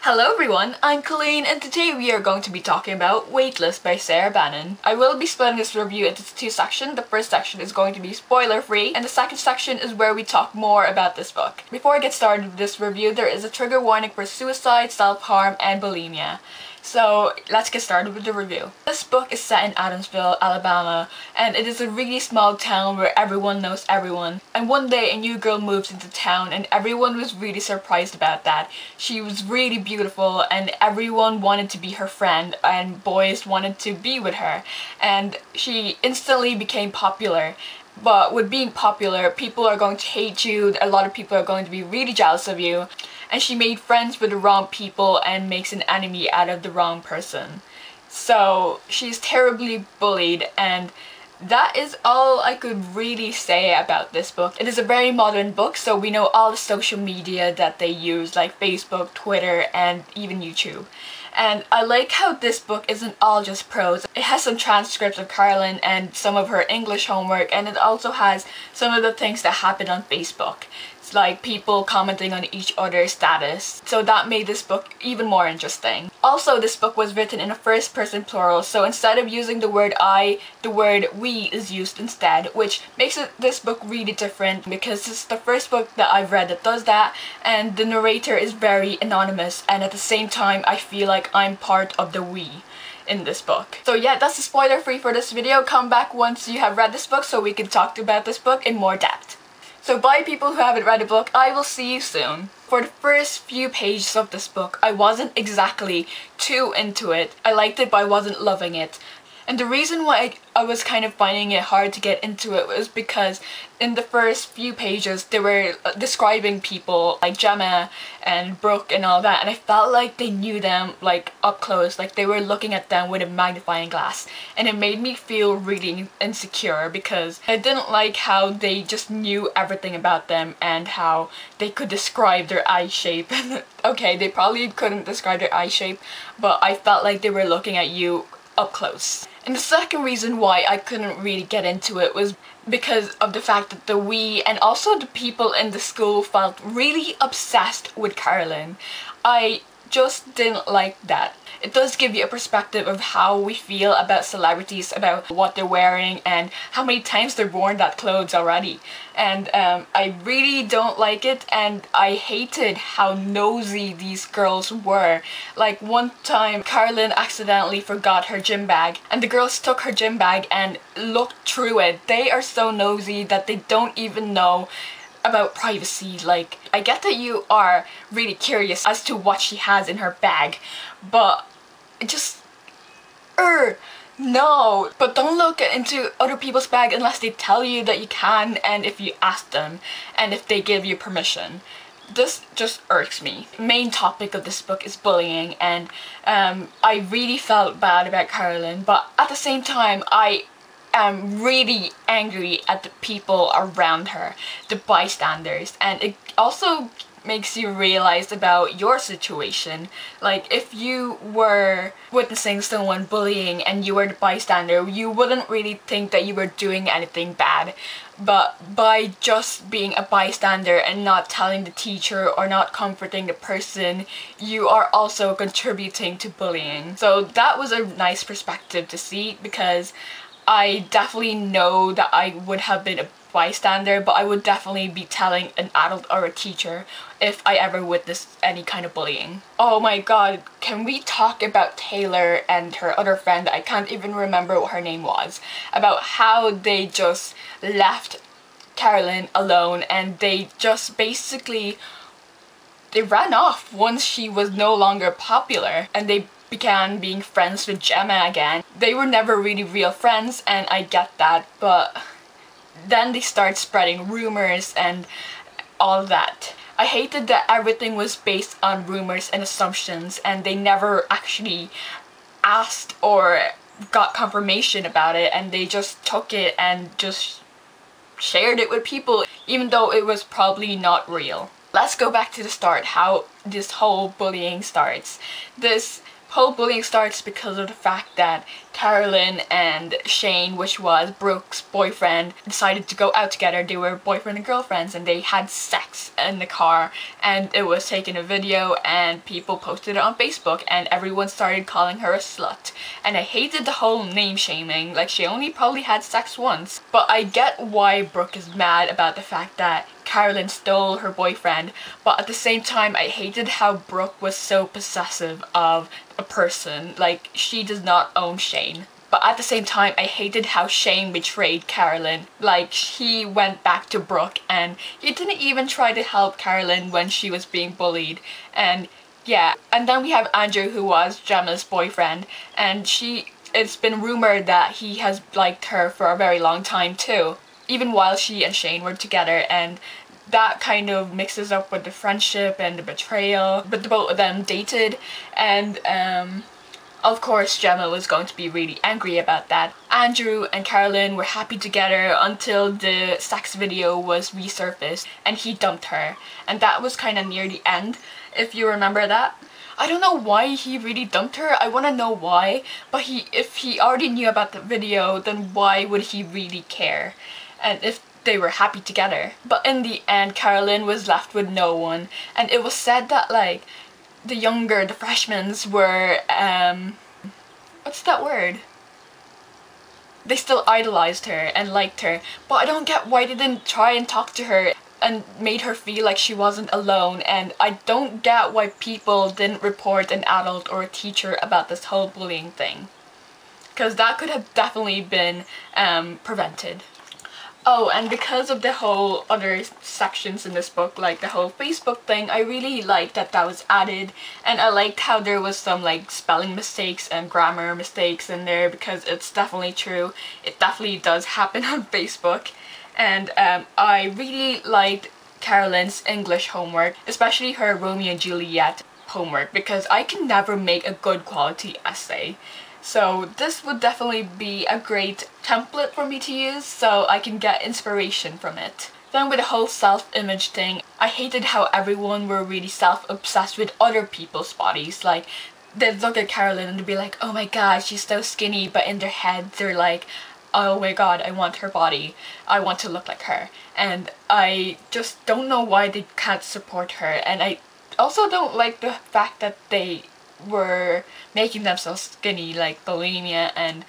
Hello everyone, I'm Colleen and today we are going to be talking about Weightless by Bannan. I will be splitting this review into two sections. The first section is going to be spoiler free and the second section is where we talk more about this book. Before I get started with this review, there is a trigger warning for suicide, self-harm, and bulimia. So let's get started with the review. This book is set in Adamsville, Alabama, and it is a really small town where everyone knows everyone. And one day a new girl moves into town and everyone was really surprised about that. She was really beautiful and everyone wanted to be her friend and boys wanted to be with her. And she instantly became popular. But with being popular, people are going to hate you, a lot of people are going to be really jealous of you. And she made friends with the wrong people and makes an enemy out of the wrong person. So she's terribly bullied, and that is all I could really say about this book. It is a very modern book, so we know all the social media that they use, like Facebook, Twitter, and even YouTube. And I like how this book isn't all just prose. It has some transcripts of Carolyn and some of her English homework, and it also has some of the things that happen on Facebook. It's like people commenting on each other's status. So that made this book even more interesting. Also, this book was written in a first person plural, so instead of using the word I, the word we is used instead, which makes this book really different because it's the first book that I've read that does that, and the narrator is very anonymous, and at the same time I feel like I'm part of the we in this book. So yeah, that's the spoiler free for this video. Come back once you have read this book so we can talk about this book in more depth. So bye people who haven't read the book, I will see you soon. For the first few pages of this book, I wasn't exactly too into it. I liked it, but I wasn't loving it. And the reason why I was kind of finding it hard to get into it was because in the first few pages they were describing people like Gemma and Brooke and all that, and I felt like they knew them like up close, like they were looking at them with a magnifying glass, and it made me feel really insecure because I didn't like how they just knew everything about them and how they could describe their eye shape. Okay, they probably couldn't describe their eye shape, but I felt like they were looking at you up close. And the second reason why I couldn't really get into it was because of the fact that the we and also the people in the school felt really obsessed with Carolyn. I just didn't like that. It does give you a perspective of how we feel about celebrities, about what they're wearing and how many times they've worn that clothes already. And I really don't like it, and I hated how nosy these girls were. Like one time Carolyn accidentally forgot her gym bag and the girls took her gym bag and looked through it. They are so nosy that they don't even know about privacy. Like, I get that you are really curious as to what she has in her bag, but just no. But don't look into other people's bag unless they tell you that you can, and if you ask them and if they give you permission. This just irks me. The main topic of this book is bullying, and I really felt bad about Carolyn, but at the same time I am really angry at the people around her, the bystanders, and it also makes you realize about your situation. Like, if you were witnessing someone bullying and you were the bystander, you wouldn't really think that you were doing anything bad. But by just being a bystander and not telling the teacher or not comforting the person, you are also contributing to bullying. So that was a nice perspective to see, because I definitely know that I would have been a bystander, but I would definitely be telling an adult or a teacher if I ever witnessed any kind of bullying. Oh my god, can we talk about Taylor and her other friend, I can't even remember what her name was, about how they just left Carolyn alone and they just basically, they ran off once she was no longer popular, and they began being friends with Gemma again. They were never really real friends, and I get that, but then they start spreading rumors and all that. I hated that everything was based on rumors and assumptions, and they never actually asked or got confirmation about it, and they just took it and just shared it with people, even though it was probably not real. Let's go back to the start, how this whole bullying starts. This whole bullying starts because of the fact that Carolyn and Shane, which was Brooke's boyfriend, decided to go out together. They were boyfriend and girlfriends and they had sex in the car, and it was taken a video and people posted it on Facebook and everyone started calling her a slut. And I hated the whole name shaming, like she only probably had sex once. But I get why Brooke is mad about the fact that Carolyn stole her boyfriend, but at the same time I hated how Brooke was so possessive of a person. Like, she does not own Shane. But at the same time I hated how Shane betrayed Carolyn. Like, he went back to Brooke and he didn't even try to help Carolyn when she was being bullied. And yeah, and then we have Andrew, who was Gemma's boyfriend, and it's been rumored that he has liked her for a very long time too, even while she and Shane were together, and that kind of mixes up with the friendship and the betrayal. But the both of them dated, and of course Gemma was going to be really angry about that. Andrew and Carolyn were happy together until the sex video was resurfaced and he dumped her, and that was kind of near the end, if you remember that. I don't know why he really dumped her. I want to know why, but if he already knew about the video, then why would he really care? And if they were happy together. But in the end, Carolyn was left with no one, and it was said that like the freshmen were what's that word? They still idolized her and liked her, but I don't get why they didn't try and talk to her and made her feel like she wasn't alone. And I don't get why people didn't report an adult or a teacher about this whole bullying thing, because that could have definitely been prevented. Oh, and because of the whole other sections in this book, like the whole Facebook thing, I really liked that that was added, and I liked how there was some like spelling mistakes and grammar mistakes in there, because it's definitely true. It definitely does happen on Facebook. And I really liked Carolyn's English homework, especially her Romeo and Juliet homework, because I can never make a good quality essay. So this would definitely be a great template for me to use so I can get inspiration from it. Then with the whole self-image thing, I hated how everyone were really self-obsessed with other people's bodies. Like, they'd look at Carolyn and they'd be like, oh my god, she's so skinny, but in their head they're like, oh my god, I want her body, I want to look like her. And I just don't know why they can't support her. And I also don't like the fact that they were making themselves skinny, like bulimia, and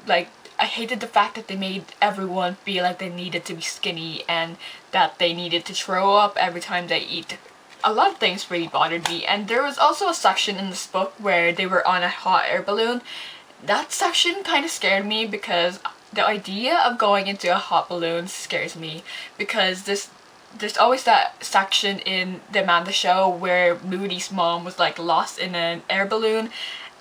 like I hated the fact that they made everyone feel like they needed to be skinny and that they needed to throw up every time they eat. A lot of things really bothered me. And there was also a section in this book where they were on a hot air balloon. That section kind of scared me, because the idea of going into a hot balloon scares me, because there's always that section in the Amanda Show where Moody's mom was like lost in an air balloon,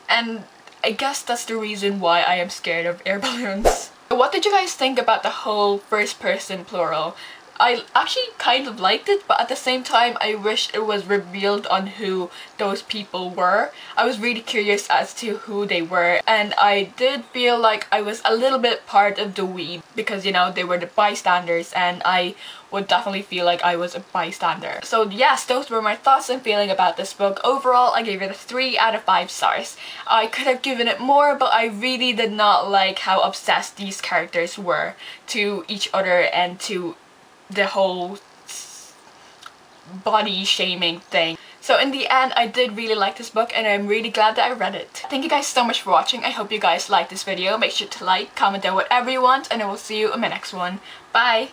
and I guess that's the reason why I am scared of air balloons. What did you guys think about the whole first person plural? I actually kind of liked it, but at the same time I wish it was revealed on who those people were. I was really curious as to who they were, and I did feel like I was a little bit part of the we, because you know, they were the bystanders, and I would definitely feel like I was a bystander. So yes, those were my thoughts and feeling about this book. Overall, I gave it a 3 out of 5 stars. I could have given it more, but I really did not like how obsessed these characters were to each other and to the whole body shaming thing. So in the end, I did really like this book, and I'm really glad that I read it. Thank you guys so much for watching. I hope you guys liked this video. Make sure to like, comment down whatever you want, and I will see you in my next one. Bye!